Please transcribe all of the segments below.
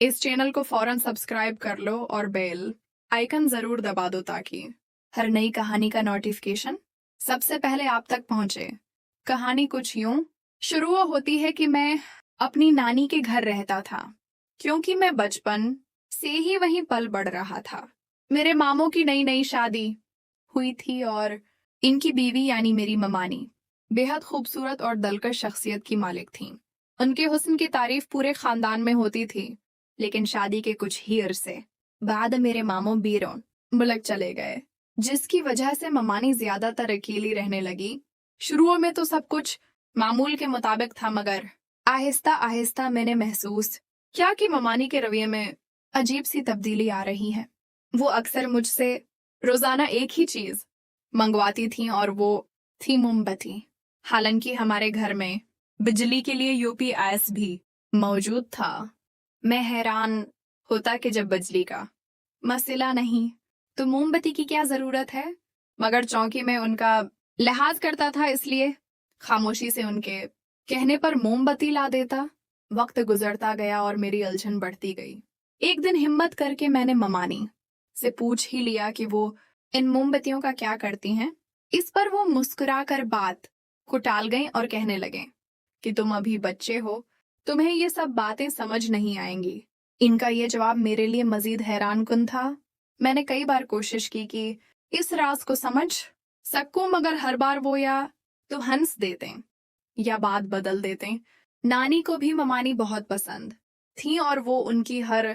इस चैनल को फौरन सब्सक्राइब कर लो और बेल आइकन जरूर दबा दो ताकि हर नई कहानी का नोटिफिकेशन सबसे पहले आप तक पहुंचे। कहानी कुछ यूं शुरू होती है कि मैं अपनी नानी के घर रहता था, क्योंकि मैं बचपन से ही वहीं पल बढ़ रहा था। मेरे मामों की नई नई शादी हुई थी और इनकी बीवी यानी मेरी ममानी बेहद खूबसूरत और दिलकश शख्सियत की मालिक थीं। उनके हुस्न की तारीफ पूरे खानदान में होती थी, लेकिन शादी के कुछ ही अरसे बाद मेरे मामों बीरों मुल्क चले गए, जिसकी वजह से ममानी ज्यादातर अकेली रहने लगी। शुरुओं में तो सब कुछ मामूल के मुताबिक था, मगर आहिस्ता आहिस्ता मैंने महसूस किया कि ममानी के रवैये में अजीब सी तब्दीली आ रही है। वो अक्सर मुझसे रोजाना एक ही चीज मंगवाती थी और वो थी मोमबत्ती। हालांकि हमारे घर में बिजली के लिए यूपीएस भी मौजूद था। मैं हैरान होता कि जब बिजली का मसला नहीं तो मोमबत्ती की क्या जरूरत है, मगर चौंकी में उनका लिहाज करता था, इसलिए खामोशी से उनके कहने पर मोमबत्ती ला देता। वक्त गुजरता गया और मेरी उलझन बढ़ती गई। एक दिन हिम्मत करके मैंने ममानी से पूछ ही लिया कि वो इन मोमबत्तियों का क्या करती हैं। इस पर वो मुस्कुराकर बात को टाल गईं और कहने लगे कि तुम अभी बच्चे हो, तुम्हें ये सब बातें समझ नहीं आएंगी। इनका ये जवाब मेरे लिए मजीद हैरानकुन था। मैंने कई बार कोशिश की कि इस राज को समझ सकूं, मगर हर बार वो या तो हंस देते या बात बदल देते। नानी को भी ममानी बहुत पसंद थी और वो उनकी हर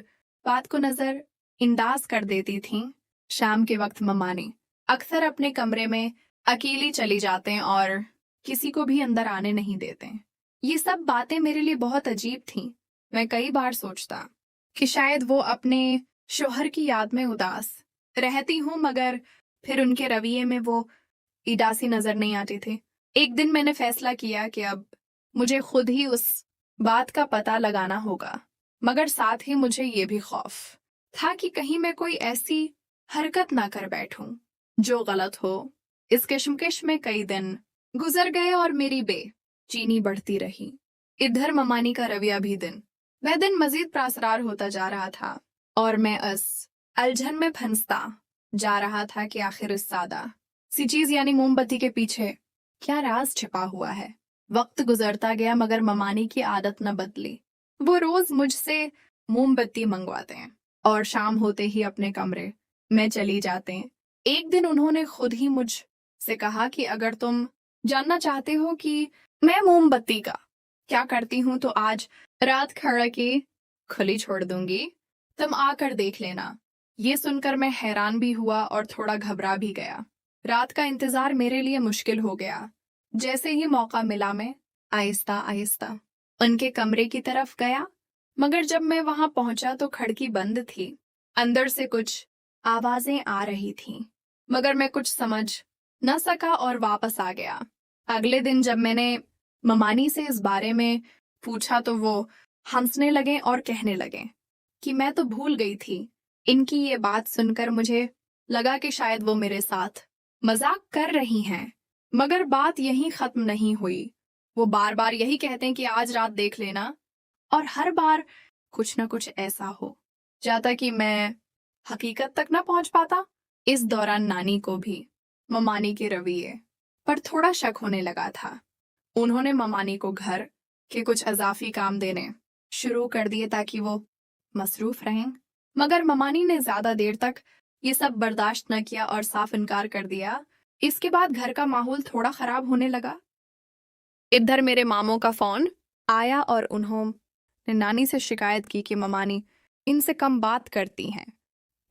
बात को नजर अंदाज कर देती थी। शाम के वक्त ममानी अक्सर अपने कमरे में अकेली चली जाते और किसी को भी अंदर आने नहीं देते। ये सब बातें मेरे लिए बहुत अजीब थीं। मैं कई बार सोचता कि शायद वो अपने शोहर की याद में उदास रहती हूँ, मगर फिर उनके रवैये में वो उदासी नजर नहीं आती थी। एक दिन मैंने फैसला किया कि अब मुझे खुद ही उस बात का पता लगाना होगा, मगर साथ ही मुझे ये भी खौफ था कि कहीं मैं कोई ऐसी हरकत ना कर बैठूं जो गलत हो। इस किश्मकिश में कई दिन गुजर गए और मेरी बेचैनी बढ़ती रही। इधर ममानी का रवैया भी दिन वह दिन मजीद प्रासरार होता जा रहा था और मैं इस उलझन में फंसता जा रहा था कि आखिर इस सादा सी चीज यानी मोमबत्ती के पीछे क्या राज छिपा हुआ है। वक्त गुजरता गया, मगर ममानी की आदत न बदली। वो रोज मुझसे मोमबत्ती मंगवाते हैं और शाम होते ही अपने कमरे में चली जाते हैं। एक दिन उन्होंने खुद ही मुझ से कहा कि अगर तुम जानना चाहते हो कि मैं मोमबत्ती का क्या करती हूँ तो आज रात खड़ा के खुली छोड़ दूंगी, तुम आकर देख लेना। ये सुनकर मैं हैरान भी हुआ और थोड़ा घबरा भी गया। रात का इंतजार मेरे लिए मुश्किल हो गया। जैसे ही मौका मिला मैं आहिस्ता आहिस्ता उनके कमरे की तरफ गया, मगर जब मैं वहां पहुंचा तो खिड़की बंद थी। अंदर से कुछ आवाजें आ रही थीं, मगर मैं कुछ समझ न सका और वापस आ गया। अगले दिन जब मैंने ममानी से इस बारे में पूछा तो वो हंसने लगे और कहने लगे कि मैं तो भूल गई थी। इनकी ये बात सुनकर मुझे लगा कि शायद वो मेरे साथ मजाक कर रही हैं, मगर बात यहीं खत्म नहीं हुई। वो बार बार यही कहते हैं कि आज रात देख लेना, और हर बार कुछ न कुछ ऐसा हो जाता कि मैं हकीकत तक न पहुंच पाता। इस दौरान नानी को भी ममानी के रवैये पर थोड़ा शक होने लगा था। उन्होंने ममानी को घर के कुछ अजाफी काम देने शुरू कर दिए ताकि वो मसरूफ रहें, मगर ममानी ने ज्यादा देर तक ये सब बर्दाश्त न किया और साफ इनकार कर दिया। इसके बाद घर का माहौल थोड़ा खराब होने लगा। इधर मेरे मामों का फोन आया और उन्होंने नानी से शिकायत की कि ममानी इनसे कम बात करती हैं।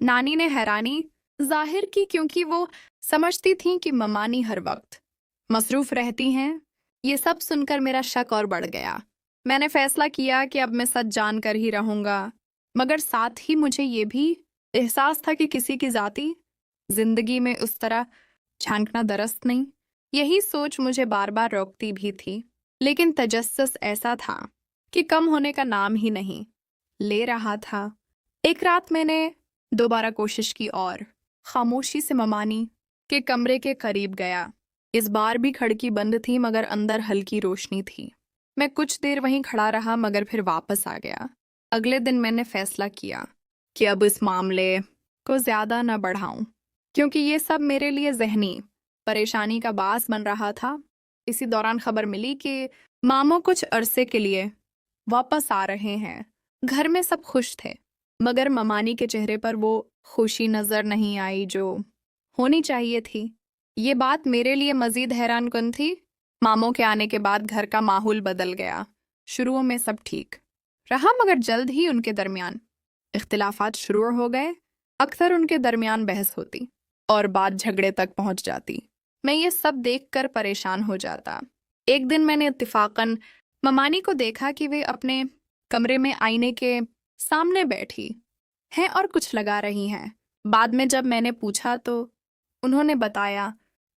नानी ने हैरानी जाहिर की, क्योंकि वो समझती थी कि ममानी हर वक्त मसरूफ रहती हैं। ये सब सुनकर मेरा शक और बढ़ गया। मैंने फैसला किया कि अब मैं सच जानकर ही रहूंगा, मगर साथ ही मुझे ये भी एहसास था कि किसी की जाती जिंदगी में उस तरह झांकना दुरुस्त नहीं। यही सोच मुझे बार बार रोकती भी थी, लेकिन तजस्सुस ऐसा था कि कम होने का नाम ही नहीं ले रहा था। एक रात मैंने दोबारा कोशिश की और खामोशी से ममानी के कमरे के करीब गया। इस बार भी खिड़की बंद थी, मगर अंदर हल्की रोशनी थी। मैं कुछ देर वहीं खड़ा रहा, मगर फिर वापस आ गया। अगले दिन मैंने फैसला किया कि अब इस मामले को ज़्यादा न बढ़ाऊं, क्योंकि ये सब मेरे लिए ज़हनी परेशानी का बास बन रहा था। इसी दौरान खबर मिली कि मामू कुछ अरसे के लिए वापस आ रहे हैं। घर में सब खुश थे, मगर ममानी के चेहरे पर वो खुशी नजर नहीं आई जो होनी चाहिए थी। ये बात मेरे लिए मजीद हैरानकुन थी। मामू के आने के बाद घर का माहौल बदल गया। शुरू में सब ठीक रहा, मगर जल्द ही उनके दरमियान इख्तिलाफात शुरू हो गए। अक्सर उनके दरमियान बहस होती और बात झगड़े तक पहुंच जाती। मैं ये सब देखकर परेशान हो जाता। एक दिन मैंने इत्तेफाकन ममानी को देखा कि वे अपने कमरे में आईने के सामने बैठी हैं और कुछ लगा रही हैं। बाद में जब मैंने पूछा तो उन्होंने बताया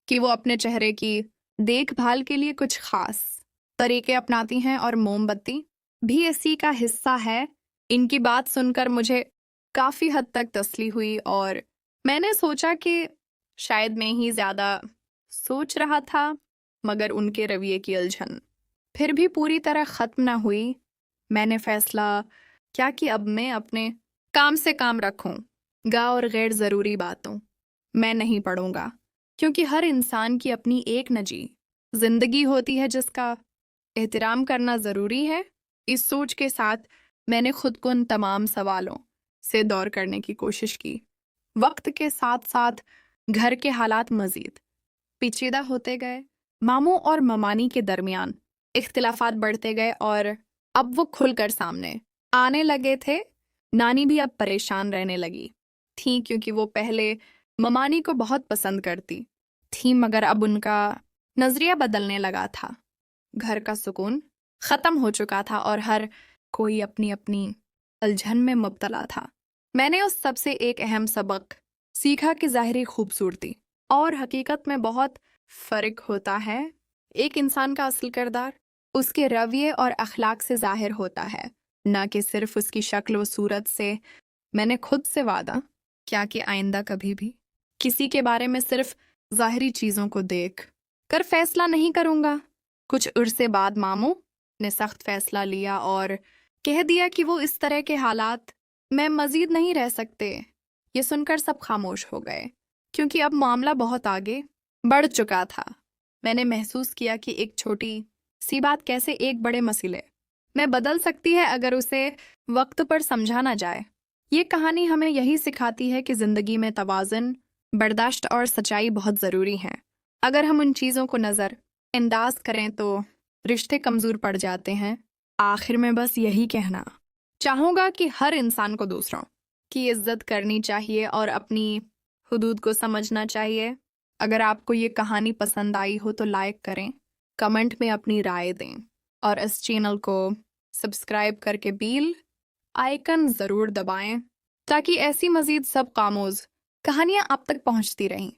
कि वो अपने चेहरे की देखभाल के लिए कुछ खास तरीके अपनाती हैं और मोमबत्ती भी इसी का हिस्सा है। इनकी बात सुनकर मुझे काफ़ी हद तक तसल्ली हुई और मैंने सोचा कि शायद मैं ही ज़्यादा सोच रहा था, मगर उनके रवैये की उलझन फिर भी पूरी तरह ख़त्म ना हुई। मैंने फैसला क्या कि अब मैं अपने काम से काम रखूंगा और गैर ज़रूरी बातों मैं नहीं पढ़ूंगा, क्योंकि हर इंसान की अपनी एक निजी ज़िंदगी होती है जिसका एहतराम करना ज़रूरी है। इस सोच के साथ मैंने खुद को उन तमाम सवालों से दूर करने की कोशिश की। वक्त के साथ साथ घर के हालात मज़ीद पेचीदा होते गए। मामू और ममानी के दरमियान इख्तिलाफात बढ़ते गए और अब वो खुलकर सामने आने लगे थे। नानी भी अब परेशान रहने लगी थी, क्योंकि वो पहले ममानी को बहुत पसंद करती थी, मगर अब उनका नजरिया बदलने लगा था। घर का सुकून ख़त्म हो चुका था और हर कोई अपनी अपनी उलझन में मुब्तला था। मैंने उस सब से एक अहम सबक सीखा कि ज़ाहिरी खूबसूरती और हकीकत में बहुत फ़र्क होता है। एक इंसान का असल किरदार उसके रवैये और अखलाक से ज़ाहिर होता है, न कि सिर्फ उसकी शक्ल व सूरत से। मैंने खुद से वादा किया कि आइंदा कभी भी किसी के बारे में सिर्फ ज़ाहिरी चीज़ों को देख कर फैसला नहीं करूँगा। कुछ अरसे बाद मामू ने सख्त फैसला लिया और कह दिया कि वो इस तरह के हालात में मज़ीद नहीं रह सकते। ये सुनकर सब खामोश हो गए, क्योंकि अब मामला बहुत आगे बढ़ चुका था। मैंने महसूस किया कि एक छोटी सी बात कैसे एक बड़े मसले में बदल सकती है अगर उसे वक्त पर समझा ना जाए। ये कहानी हमें यही सिखाती है कि ज़िंदगी में तवाज़ुन, बर्दाश्त और सच्चाई बहुत ज़रूरी हैं। अगर हम उन चीज़ों को नज़रअंदाज करें तो रिश्ते कमज़ोर पड़ जाते हैं। आखिर में बस यही कहना चाहूँगा कि हर इंसान को दूसरों की इज्जत करनी चाहिए और अपनी हुदूद को समझना चाहिए। अगर आपको ये कहानी पसंद आई हो तो लाइक करें, कमेंट में अपनी राय दें और इस चैनल को सब्सक्राइब करके बेल आइकन ज़रूर दबाएं, ताकि ऐसी मज़ीद सब कामोज़ कहानियाँ आप तक पहुँचती रहें।